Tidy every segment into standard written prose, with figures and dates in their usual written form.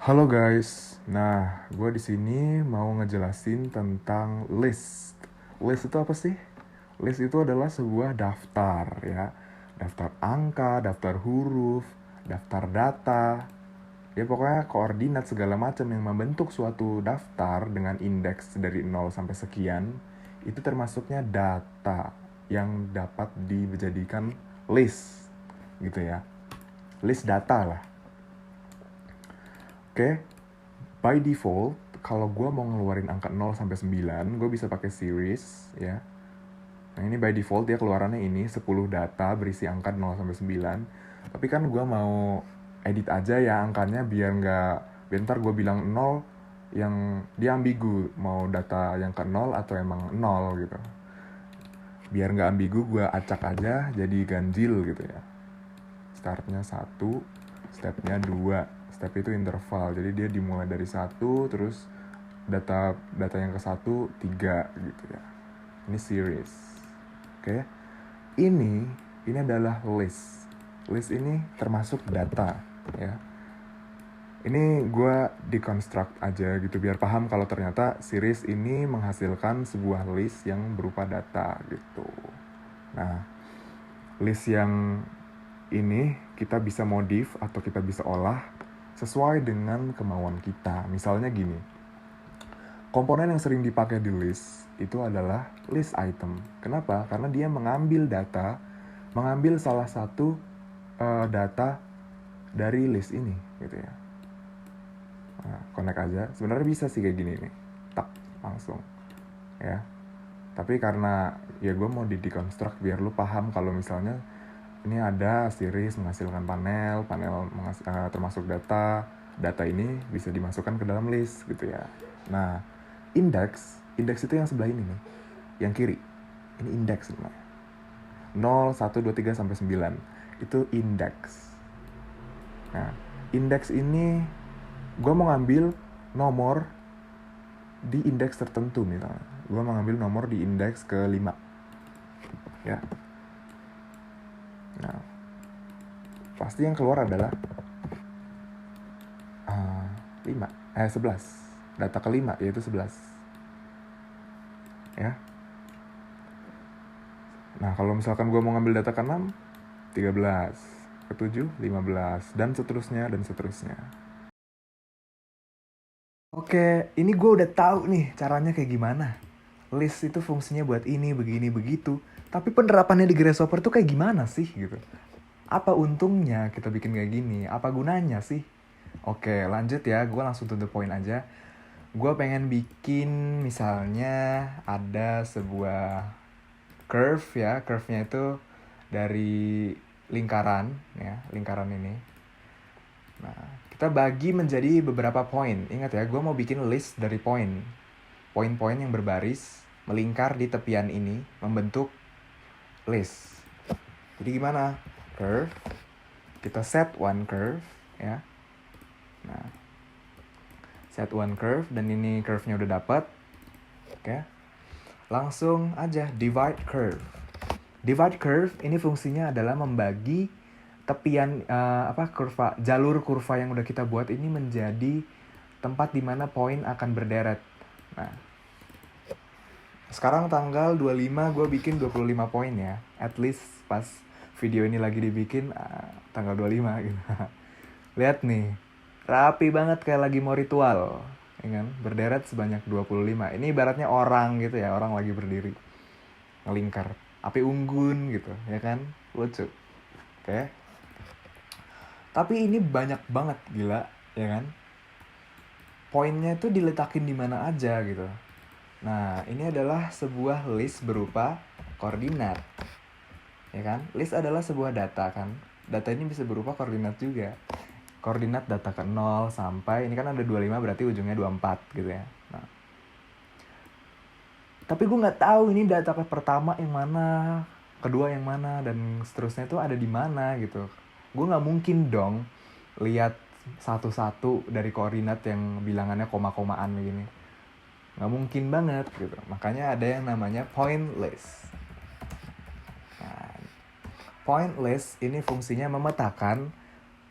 Halo guys, nah gue di sini mau ngejelasin tentang list. List itu apa sih? List itu adalah sebuah daftar ya, daftar angka, daftar huruf, daftar data, ya pokoknya koordinat segala macam yang membentuk suatu daftar dengan indeks dari 0 sampai sekian, itu termasuknya data yang dapat dijadikan list gitu ya. List data lah. Oke, by default kalau gue mau ngeluarin angka 0 sampai 9, gue bisa pakai series ya. Nah ini by default dia keluarannya ini 10 data berisi angka 0 sampai 9. Tapi kan gue mau edit aja ya angkanya biar ntar gue bilang 0 yang dia ambigu, mau data yang ke 0 atau emang 0 gitu. Biar nggak ambigu gue acak aja jadi ganjil gitu ya. Startnya 1, stepnya 2. Step itu interval, jadi dia dimulai dari 1, terus data yang ke 1 3 gitu ya. Ini series. Oke. Ini adalah list. List ini termasuk data ya. Ini gue deconstruct aja gitu biar paham kalau ternyata series ini menghasilkan sebuah list yang berupa data gitu. Nah, list yang ini kita bisa modif atau kita bisa olah sesuai dengan kemauan kita. Misalnya gini, komponen yang sering dipakai di list itu adalah list item. Kenapa? Karena dia mengambil salah satu data dari list ini gitu ya. Nah, connect aja. Sebenarnya bisa sih kayak gini nih, tak langsung ya. Tapi karena ya gue mau deconstruct biar lu paham kalau misalnya ini ada series menghasilkan panel termasuk data ini bisa dimasukkan ke dalam list gitu ya. Nah, indeks itu yang sebelah ini nih, yang kiri. Ini indeks namanya. 0, 1, 2, 3 sampai 9. Itu indeks. Nah, indeks ini gue mau ngambil nomor di indeks tertentu misalnya. Gue mau ngambil nomor di indeks ke-5. Ya. Nah, pasti yang keluar adalah 11. Data ke-5 yaitu 11. Ya. Nah, kalau misalkan gue mau ngambil data ke-6, 13, ke-7, 15, dan seterusnya, dan seterusnya. Oke, ini gue udah tahu nih caranya kayak gimana. List itu fungsinya buat ini, begini, begitu. Tapi penerapannya di Grasshopper tuh kayak gimana sih gitu? Apa untungnya kita bikin kayak gini? Apa gunanya sih? Oke, lanjut ya. Gue langsung to the point aja. Gue pengen bikin misalnya ada sebuah curve ya. Curve-nya itu dari lingkaran ya, lingkaran ini. Nah, kita bagi menjadi beberapa poin. Ingat ya, gue mau bikin list dari poin. Poin-poin yang berbaris melingkar di tepian ini membentuk list. Jadi gimana? Curve. Kita set one curve ya. Nah, set one curve dan ini curve-nya udah dapat. Oke. Langsung aja divide curve. Divide curve ini fungsinya adalah membagi tepian jalur kurva yang udah kita buat ini menjadi tempat di mana poin akan berderet. Nah, sekarang tanggal 25 gue bikin 25 poin ya. At least pas video ini lagi dibikin tanggal 25 gitu. Lihat nih, rapi banget kayak lagi mau ritual. Ya kan? Berderet sebanyak 25. Ini ibaratnya orang gitu ya, orang lagi berdiri. Ngelingkar. Api unggun gitu, ya kan? Lucu. Oke. Tapi ini banyak banget, gila, ya kan? Poinnya itu diletakin di mana aja gitu. Nah, ini adalah sebuah list berupa koordinat. Ya kan? List adalah sebuah data kan. Data ini bisa berupa koordinat juga. Koordinat data ke 0 sampai, ini kan ada 25 berarti ujungnya 24 gitu ya. Nah, tapi gue nggak tahu ini data pertama yang mana, kedua yang mana, dan seterusnya itu ada di mana gitu. Gue nggak mungkin dong lihat satu-satu dari koordinat yang bilangannya koma-komaan begini. Nggak mungkin banget gitu. Makanya ada yang namanya point list. Nah, point list ini fungsinya memetakan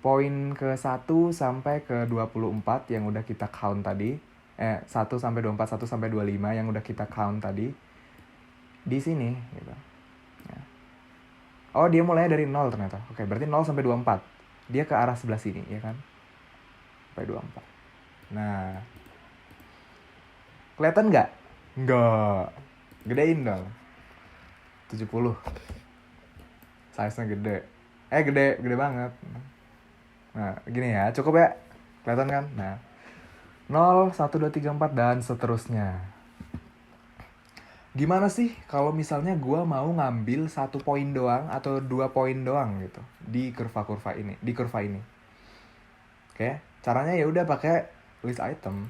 poin ke 1 sampai ke 24 yang udah kita count tadi, 1 sampai 24, 1 sampai 25 yang udah kita count tadi di sini gitu. Ya. Oh, dia mulainya dari 0 ternyata. Oke, berarti 0 sampai 24. Dia ke arah sebelah sini, ya kan? Sampai 24. Nah, kelihatan nggak? Nggak. Gedein dong. 70. Size-nya gede. Gede banget. Nah, gini ya, cukup ya? Kelihatan kan? Nah, 0, 1, 2, 3, 4, dan seterusnya. Gimana sih kalau misalnya gue mau ngambil 1 poin doang atau 2 poin doang gitu di kurva ini. Oke, caranya ya udah pakai list item.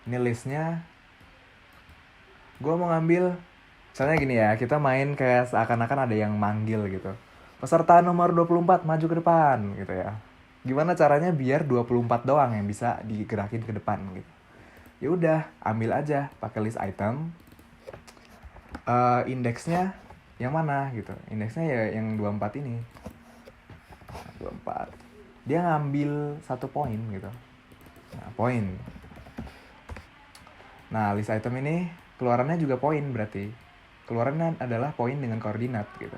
Ini listnya. Gue mau ngambil, misalnya gini ya, kita main kayak seakan-akan ada yang manggil gitu. Peserta nomor 24 maju ke depan gitu ya. Gimana caranya biar 24 doang yang bisa digerakin ke depan gitu. Ya udah, ambil aja pakai list item. Indeksnya yang mana gitu. Indeksnya ya yang 24 ini. 24. Dia ngambil 1 poin gitu. Nah, poin. Nah, list item ini keluarannya juga poin berarti. Keluarannya adalah poin dengan koordinat gitu.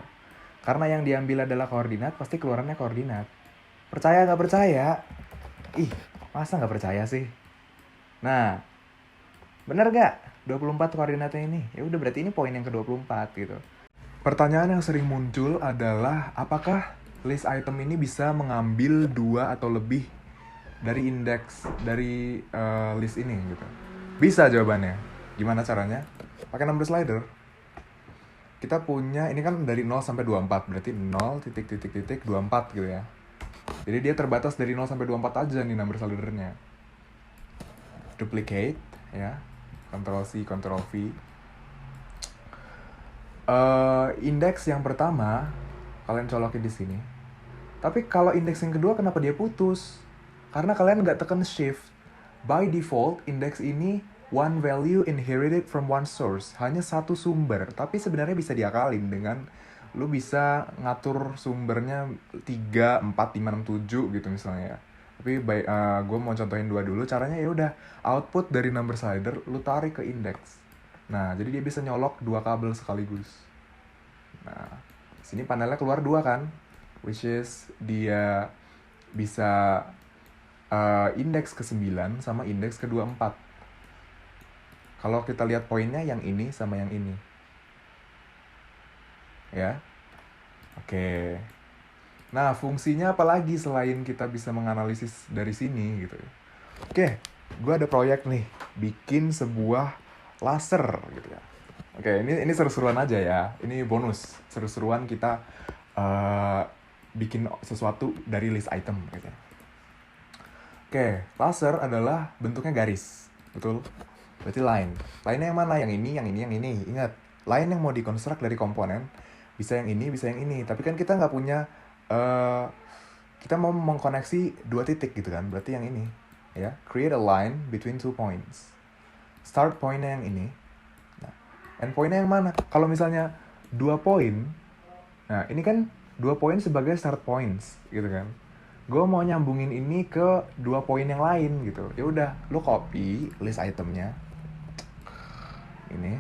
Karena yang diambil adalah koordinat, pasti keluarannya koordinat. Percaya nggak percaya? Ih, masa nggak percaya sih? Nah, bener gak 24 koordinatnya ini? Ya udah, berarti ini poin yang ke-24 gitu. Pertanyaan yang sering muncul adalah apakah list item ini bisa mengambil 2 atau lebih dari indeks dari list ini gitu. Bisa jawabannya. Gimana caranya? Pakai number slider. Kita punya, ini kan dari 0 sampai 24, berarti 0 titik 24 gitu ya. Jadi dia terbatas dari 0 sampai 24 aja nih number slidernya. Duplicate ya. Ctrl C, Ctrl V. Indeks yang pertama kalian colokin di sini. Tapi kalau indeks yang kedua kenapa dia putus? Karena kalian nggak tekan shift. By default, indeks ini one value inherited from one source. Hanya satu sumber. Tapi sebenarnya bisa diakalin dengan lu bisa ngatur sumbernya 3, 4, 5, 6, 7 gitu misalnya ya. Tapi gue mau contohin 2 dulu. Caranya ya udah output dari number slider lu tarik ke indeks. Nah, jadi dia bisa nyolok 2 kabel sekaligus. Nah, sini panelnya keluar 2 kan, which is dia bisa indeks ke-9 sama indeks ke-24. Kalau kita lihat poinnya yang ini sama yang ini. Ya. Oke. Nah, fungsinya apa lagi selain kita bisa menganalisis dari sini gitu ya. Oke, gue ada proyek nih, bikin sebuah laser gitu ya. Oke, ini seru-seruan aja ya. Ini bonus, seru-seruan kita bikin sesuatu dari list item gitu ya. Oke, laser adalah bentuknya garis, betul? Berarti line. Line-nya yang mana? Yang ini, yang ini, yang ini. Ingat, line yang mau dikonstruk dari komponen bisa yang ini, bisa yang ini. Tapi kan kita nggak punya, kita mau mengkoneksi 2 titik gitu kan. Berarti yang ini, ya. Create a line between 2 points. Start point-nya yang ini. Nah, end point-nya yang mana? Kalau misalnya 2 poin, nah ini kan 2 poin sebagai start points gitu kan. Gue mau nyambungin ini ke 2 poin yang lain gitu. Ya udah, lu copy list itemnya. Ini.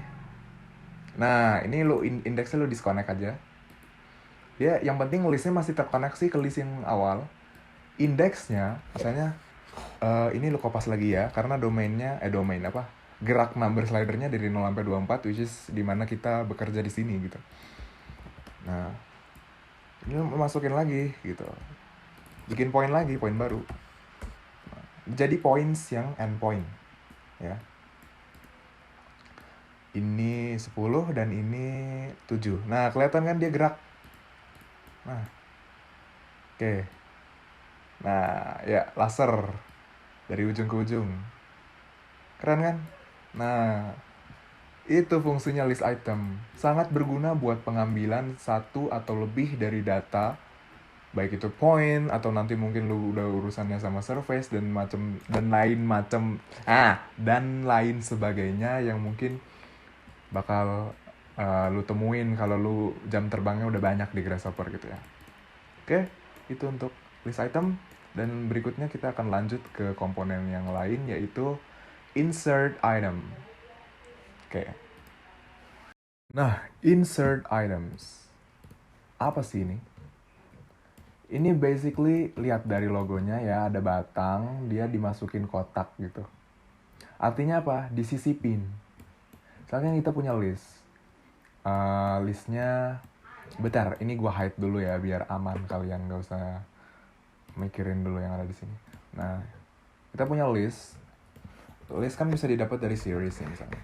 Nah, ini lu indeksnya lu disconnect aja. Ya, yang penting listnya masih terkoneksi ke list yang awal. Indeksnya, misalnya ini lu kopas lagi ya, karena domainnya gerak number slidernya dari 0 sampai 24, which is dimana kita bekerja di sini gitu. Nah, ini masukin lagi gitu. Bikin poin lagi, poin baru. Jadi points yang endpoint ya. Ini 10 dan ini 7. Nah, kelihatan kan dia gerak. Nah. Oke. Nah, ya laser dari ujung ke ujung. Keren kan? Nah, itu fungsinya list item. Sangat berguna buat pengambilan 1 atau lebih dari data, baik itu point atau nanti mungkin lu udah urusannya sama surface dan lain sebagainya yang mungkin bakal lu temuin kalau lu jam terbangnya udah banyak di Grasshopper gitu ya. Oke, itu untuk list item. Dan berikutnya kita akan lanjut ke komponen yang lain, yaitu insert item. Oke. Nah, insert items. Apa sih ini? Ini basically, lihat dari logonya ya, ada batang, dia dimasukin kotak gitu. Artinya apa? Disisipin. Misalnya kita punya list. Listnya, bentar, ini gua hide dulu ya, biar aman kalian gak usah mikirin dulu yang ada di sini. Nah, kita punya list. List kan bisa didapat dari series ya misalnya.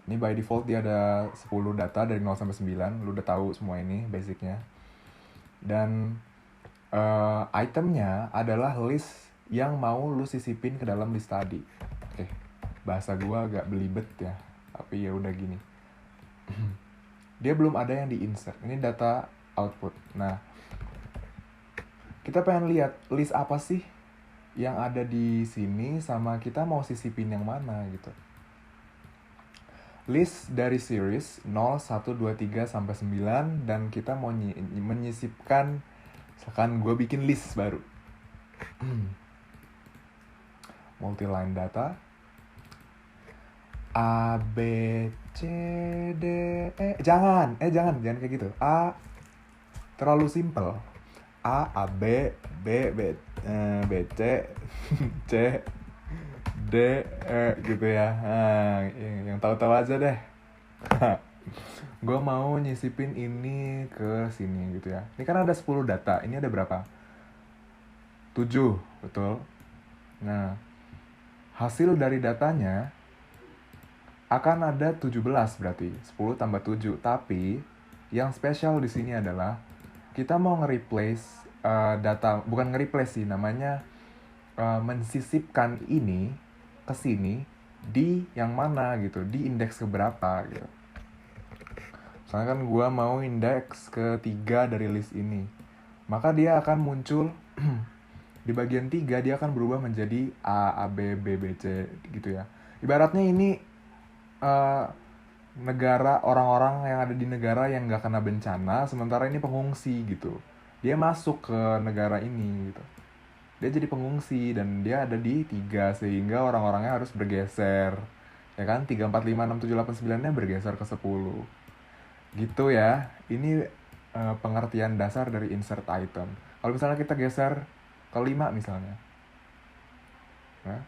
Ini by default dia ada 10 data dari 0 sampai 9. Lu udah tahu semua ini basicnya. Dan itemnya adalah list yang mau lu sisipin ke dalam list tadi. Oke, bahasa gua agak belibet ya, tapi ya udah gini. Dia belum ada yang di insert. Ini data output. Nah, kita pengen lihat list apa sih yang ada di sini sama kita mau sisipin yang mana gitu. List dari series 0, 1, 2, 3 sampai 9 dan kita mau menyisipkan, misalkan gue bikin list baru. Multi-line data A, B, C, D, E. Jangan kayak gitu. A terlalu simple. A, B, B, C, C, D, E gitu ya. Nah, yang tahu-tahu aja deh. Gue mau nyisipin ini ke sini gitu ya. Ini kan ada 10 data. Ini ada berapa? 7, betul. Nah, hasil dari datanya akan ada 17 berarti. 10 tambah 7. Tapi yang spesial di sini adalah kita mau nge-replace data, bukan nge-replace sih namanya, mensisipkan ini ke sini di yang mana gitu, di indeks keberapa gitu. Soalnya kan gue mau indeks ketiga dari list ini. Maka dia akan muncul di bagian 3 dia akan berubah menjadi A, B, B, C gitu ya. Ibaratnya ini negara, orang-orang yang ada di negara yang gak kena bencana, sementara ini pengungsi gitu. Dia masuk ke negara ini gitu. Dia jadi pengungsi dan dia ada di 3 sehingga orang-orangnya harus bergeser. Ya kan? 3, 4, 5, 6, 7, 8, 9-nya bergeser ke 10. Gitu ya. Ini pengertian dasar dari insert item. Kalau misalnya kita geser ke 5 misalnya. Nah,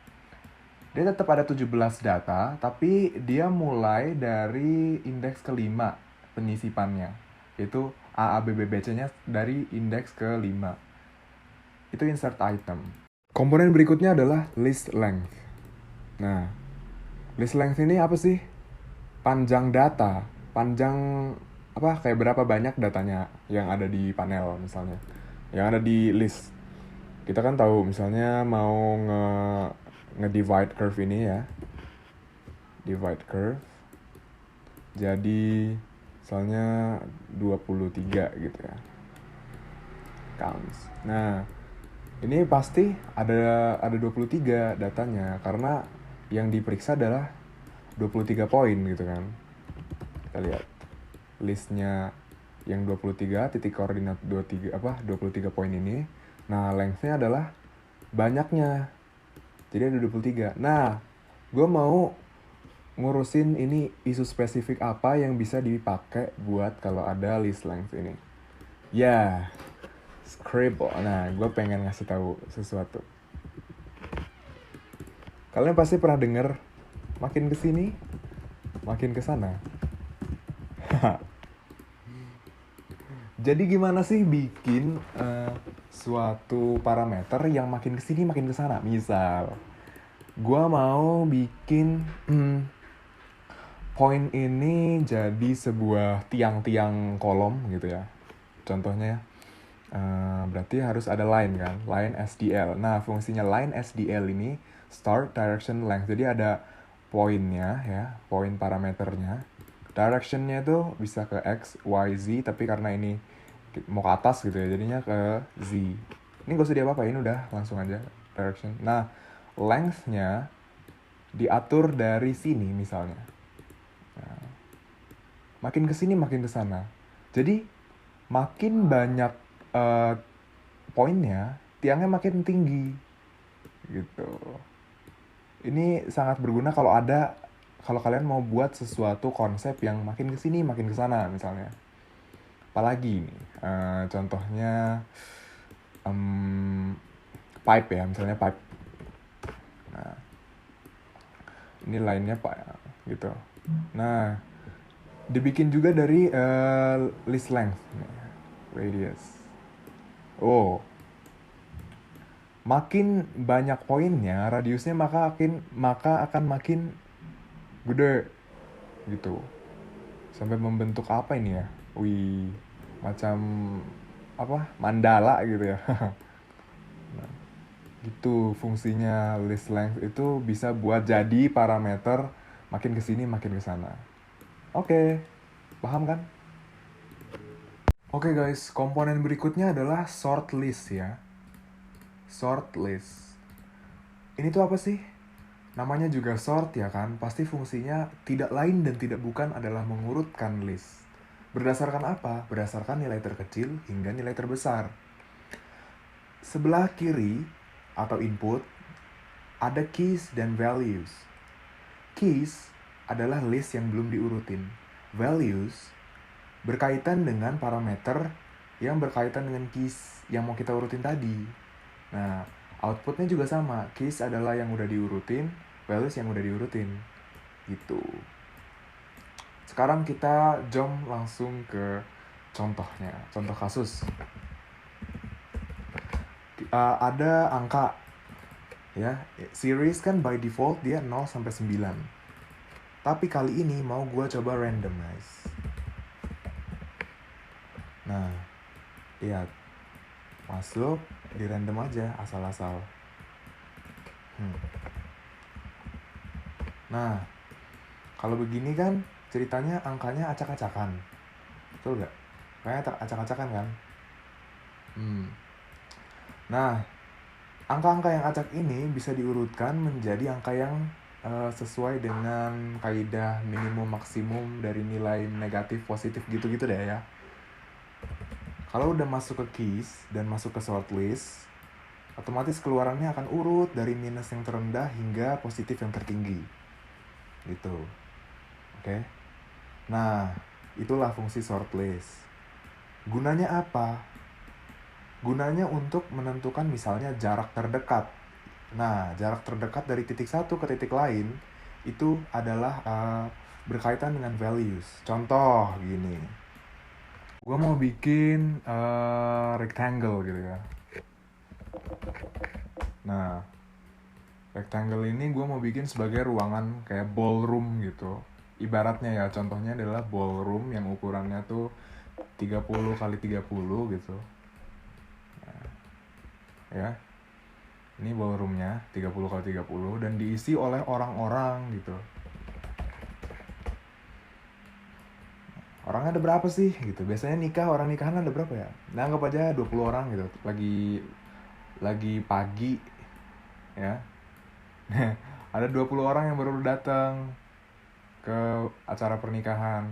dia tetap ada 17 data, tapi dia mulai dari indeks kelima penyisipannya. Itu A, B, B, C-nya dari indeks ke-5. Itu insert item. Komponen berikutnya adalah list length. Nah, list length ini apa sih? Panjang data. Panjang apa? Kayak berapa banyak datanya yang ada di panel misalnya. Yang ada di list. Kita kan tahu misalnya mau nge-divide curve ini ya. Divide curve. Jadi misalnya 23 gitu ya. Counts. Nah, ini pasti ada 23 datanya karena yang diperiksa adalah 23 poin gitu kan. Kita lihat listnya yang 23 titik koordinat 23 poin ini. Nah, length-nya adalah banyaknya. Jadi ada 23. Nah, gue mau ngurusin ini isu spesifik apa yang bisa dipakai buat kalau ada list length ini. Ya, Scribble. Nah, gue pengen ngasih tahu sesuatu. Kalian pasti pernah denger makin kesini, makin kesana. Jadi gimana sih bikin suatu parameter yang makin kesini makin kesana? Misal, gue mau bikin poin ini jadi sebuah tiang-tiang kolom gitu ya. Contohnya berarti harus ada line kan, line SDL. Nah, fungsinya line SDL ini start, direction, length. Jadi ada poinnya ya, poin parameternya. Directionnya itu bisa ke X, Y, Z, tapi karena ini mau ke atas gitu ya, jadinya ke Z. Ini gak usah diapa-apain, udah langsung aja direction. Nah, length-nya diatur dari sini misalnya. Nah, makin kesini makin kesana. Jadi makin banyak eh, poinnya, tiangnya makin tinggi gitu. Ini sangat berguna kalau kalian mau buat sesuatu konsep yang makin ke sini makin ke sana misalnya. Apalagi nih, contohnya pipe ya, misalnya pipe. Nah, ini lainnya pak gitu. Nah, dibikin juga dari list length, radius. Oh, makin banyak poinnya, radiusnya maka akan makin gede gitu. Sampai membentuk apa ini ya? Wih, macam apa? Mandala gitu ya. Nah, gitu fungsinya list length itu bisa buat jadi parameter makin kesini makin kesana. Oke, paham kan? Oke guys, komponen berikutnya adalah sort list ya. Sort list. Ini tuh apa sih? Namanya juga sort ya kan, pasti fungsinya tidak lain dan tidak bukan adalah mengurutkan list. Berdasarkan apa? Berdasarkan nilai terkecil hingga nilai terbesar. Sebelah kiri atau input ada keys dan values. Keys adalah list yang belum diurutin. Values berkaitan dengan parameter yang berkaitan dengan keys yang mau kita urutin tadi. Nah, outputnya juga sama. Keys adalah yang udah diurutin, values yang udah diurutin. Gitu. Sekarang kita jump langsung ke contohnya. Contoh kasus. Ada angka. Ya, series kan by default dia 0 sampai 9. Tapi kali ini mau gue coba randomize. Nah, lihat. Masuk, di random aja, asal-asal. Nah, kalau begini kan ceritanya angkanya acak-acakan. Betul gak? Kayaknya acak-acakan kan? Nah, angka-angka yang acak ini bisa diurutkan menjadi angka yang sesuai dengan kaidah minimum maksimum dari nilai negatif positif gitu-gitu deh ya. Kalau udah masuk ke keys dan masuk ke sort list, otomatis keluarannya akan urut dari minus yang terendah hingga positif yang tertinggi. Gitu. Oke. Nah, itulah fungsi sort list. Gunanya apa? Gunanya untuk menentukan misalnya jarak terdekat. Nah, jarak terdekat dari titik satu ke titik lain itu adalah berkaitan dengan values. Contoh gini. Gue mau bikin rectangle gitu ya. Nah, rectangle ini gue mau bikin sebagai ruangan kayak ballroom gitu. Ibaratnya ya, contohnya adalah ballroom yang ukurannya tuh 30 kali 30 gitu. Nah, ya. Ini ballroomnya 30 kali 30 dan diisi oleh orang-orang gitu. Orangnya ada berapa sih gitu. Biasanya orang nikahan ada berapa ya? Nah, anggap aja 20 orang gitu. Lagi pagi ya. Ada 20 orang yang baru datang ke acara pernikahan.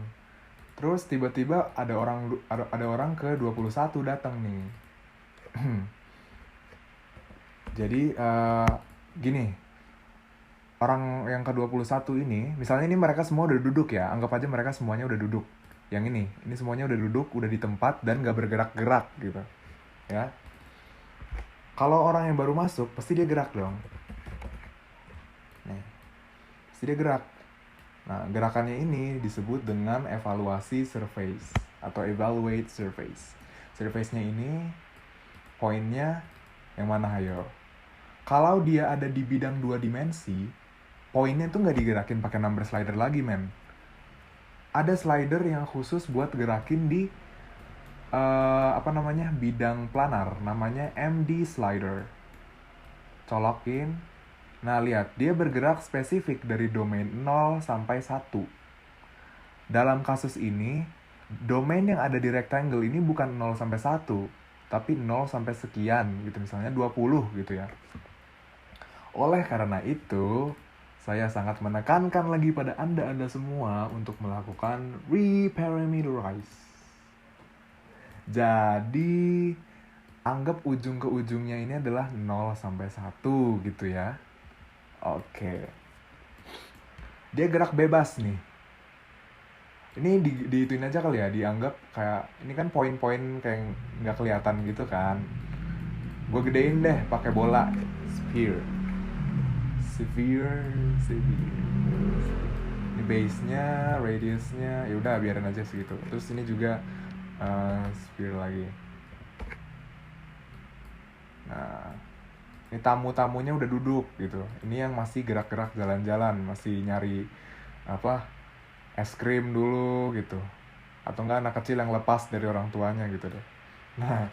Terus tiba-tiba ada orang ke 21 datang nih. Jadi gini. Orang yang ke-21 ini, misalnya ini mereka semua udah duduk ya. Anggap aja mereka semuanya udah duduk. Yang ini semuanya udah duduk, udah di tempat dan gak bergerak-gerak gitu. Ya. Kalau orang yang baru masuk, pasti dia gerak dong. Nih. Pasti dia gerak. Nah, gerakannya ini disebut dengan evaluasi surface atau evaluate surface. Surface-nya ini poinnya yang mana ayo? Kalau dia ada di bidang 2 dimensi, poinnya tuh nggak digerakin pakai number slider lagi, men. Ada slider yang khusus buat gerakin di bidang planar, namanya MD slider. Colokin. Nah, lihat, dia bergerak spesifik dari domain 0 sampai 1. Dalam kasus ini, domain yang ada di rectangle ini bukan 0 sampai 1, tapi 0 sampai sekian gitu, misalnya 20 gitu ya. Oleh karena itu, saya sangat menekankan lagi pada Anda semua untuk melakukan reparameterize. Jadi, Anggap ujung ke ujungnya ini adalah 0 sampai 1 gitu ya. Oke. Dia gerak bebas nih. Ini diituin aja kali ya, dianggap kayak ini kan poin-poin kayak nggak kelihatan gitu kan. Gue gedein deh pakai bola sphere. Sphere. Ini base-nya, radius-nya, ya udah biarin aja segitu. Terus ini juga sphere lagi. Nah, ini tamu-tamunya udah duduk gitu. Ini yang masih gerak-gerak jalan-jalan, masih nyari apa es krim dulu gitu. Atau enggak anak kecil yang lepas dari orang tuanya gitu deh. Nah,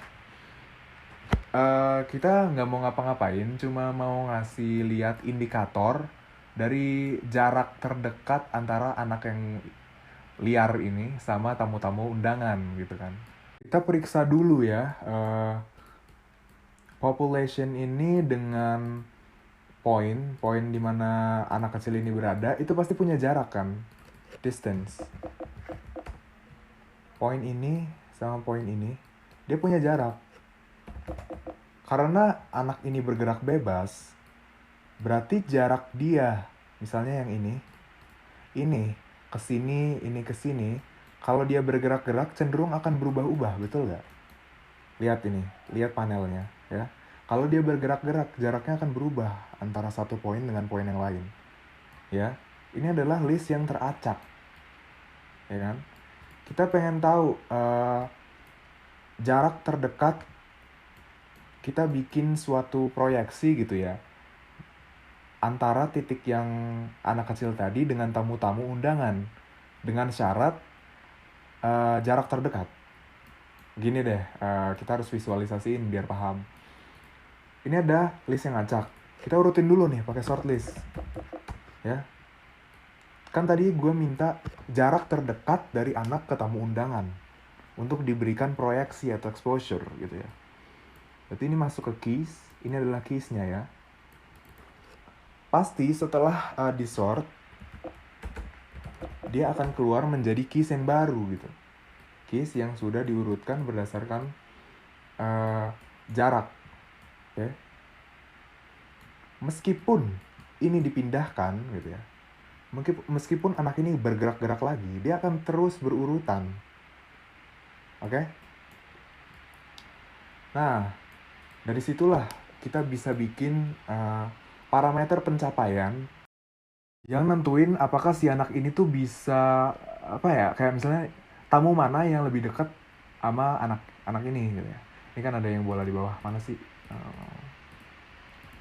kita nggak mau ngapa-ngapain, cuma mau ngasih lihat indikator dari jarak terdekat antara anak yang liar ini sama tamu-tamu undangan gitu kan. Kita periksa dulu ya, population ini dengan poin di mana anak kecil ini berada itu pasti punya jarak kan, distance. Poin ini sama poin ini dia punya jarak. Karena anak ini bergerak bebas, berarti jarak dia, misalnya yang ini ke sini, kalau dia bergerak-gerak cenderung akan berubah-ubah, betul nggak? Lihat ini, lihat panelnya ya. Kalau dia bergerak-gerak, jaraknya akan berubah antara satu poin dengan poin yang lain. Ya, ini adalah list yang teracak, ya kan? Kita pengen tahu jarak terdekat. Kita bikin suatu proyeksi gitu ya, antara titik yang anak kecil tadi dengan tamu-tamu undangan, dengan syarat jarak terdekat. Gini deh, kita harus visualisasiin biar paham. Ini ada list yang acak. Kita urutin dulu nih pakai short list. Ya. Kan tadi gue minta jarak terdekat dari anak ke tamu undangan untuk diberikan proyeksi atau exposure gitu ya. Berarti ini masuk ke keys. Ini adalah keysnya ya. Pasti setelah disort, dia akan keluar menjadi keys yang baru gitu. Keys yang sudah diurutkan berdasarkan jarak. Okay. Meskipun ini dipindahkan gitu ya, meskipun anak ini bergerak-gerak lagi, dia akan terus berurutan. Oke? Okay? Nah, dari situlah kita bisa bikin parameter pencapaian yang nentuin apakah si anak ini tuh bisa apa ya, kayak misalnya tamu mana yang lebih dekat sama anak ini gitu ya. Ini kan ada yang bola di bawah, mana sih?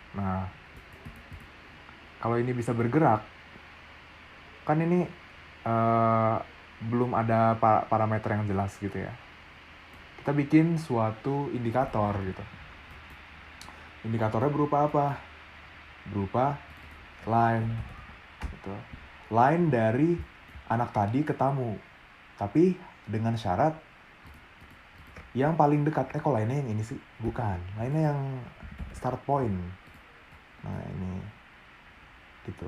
Nah, kalau ini bisa bergerak, kan ini belum ada parameter yang jelas gitu ya. Kita bikin suatu indikator gitu. Indikatornya berupa apa? Berupa line gitu. Line dari anak tadi ke tamu. Tapi dengan syarat yang paling dekat. Kok line-nya yang ini sih? Bukan. Line-nya yang start point. Nah, ini gitu.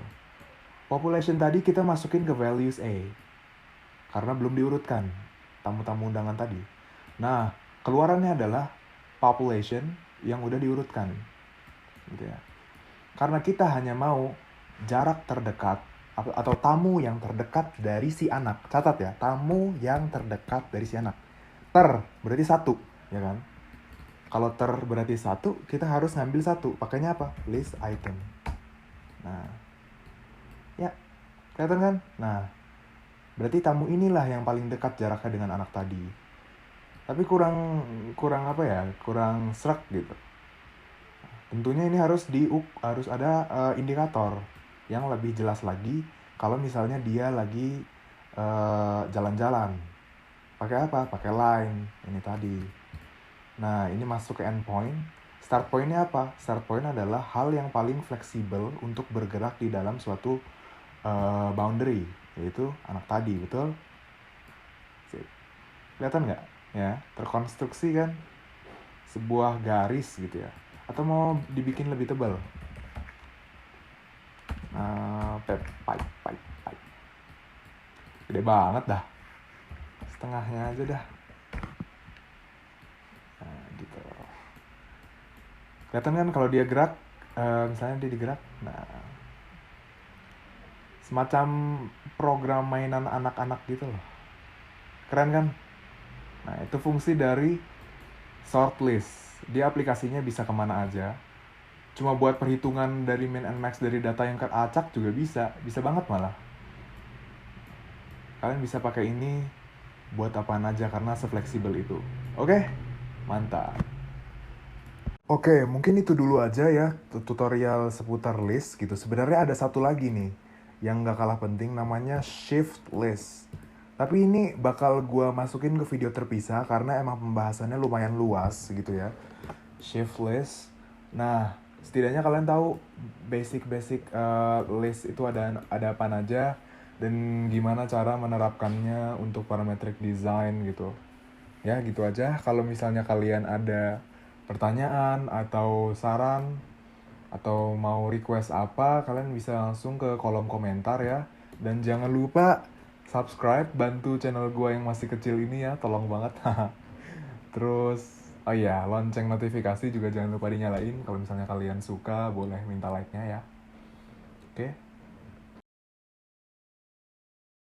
Population tadi kita masukin ke values A. Karena belum diurutkan tamu-tamu undangan tadi. Nah, keluarannya adalah population yang udah diurutkan. Gitu ya. Karena kita hanya mau jarak terdekat atau tamu yang terdekat dari si anak. Catat ya, tamu yang terdekat dari si anak. Berarti 1, ya kan? Kalau berarti 1, kita harus ngambil 1. Pakainya apa? List item. Nah, ya, kelihatan kan? Nah, berarti tamu inilah yang paling dekat jaraknya dengan anak tadi. Tapi kurang apa ya? Kurang srek gitu. Tentunya ini harus ada indikator yang lebih jelas lagi kalau misalnya dia lagi jalan-jalan. Pakai apa? Pakai line ini tadi. Nah, ini masuk ke endpoint. Start point-nya apa? Start point adalah hal yang paling fleksibel untuk bergerak di dalam suatu boundary, yaitu anak tadi, betul? Sip. Kelihatan nggak? Ya, terkonstruksi kan? Sebuah garis gitu ya. Atau mau dibikin lebih tebal? Pipe. Gede banget dah. Setengahnya aja dah. Nah, gitu. Kelihatan kan kalau dia gerak, misalnya dia digerak, nah semacam program mainan anak-anak gitu loh. Keren kan? Nah itu fungsi dari sort list. Dia aplikasinya bisa kemana aja. Cuma buat perhitungan dari min and max dari data yang teracak juga bisa banget malah. Kalian bisa pakai ini buat apaan aja karena sefleksibel itu. Oke? Mantap. Oke, mungkin itu dulu aja ya tutorial seputar list gitu. Sebenarnya ada satu lagi nih yang gak kalah penting namanya shift list. Tapi ini bakal gua masukin ke video terpisah karena emang pembahasannya lumayan luas gitu ya. Shift list. Nah, setidaknya kalian tahu basic-basic list itu ada apa aja dan gimana cara menerapkannya untuk parametric design gitu. Ya, gitu aja. Kalau misalnya kalian ada pertanyaan atau saran atau mau request apa, kalian bisa langsung ke kolom komentar ya. Dan jangan lupa subscribe, bantu channel gue yang masih kecil ini ya, tolong banget. Terus, oh iya, lonceng notifikasi juga jangan lupa dinyalain. Kalau misalnya kalian suka, boleh minta like-nya ya. Oke?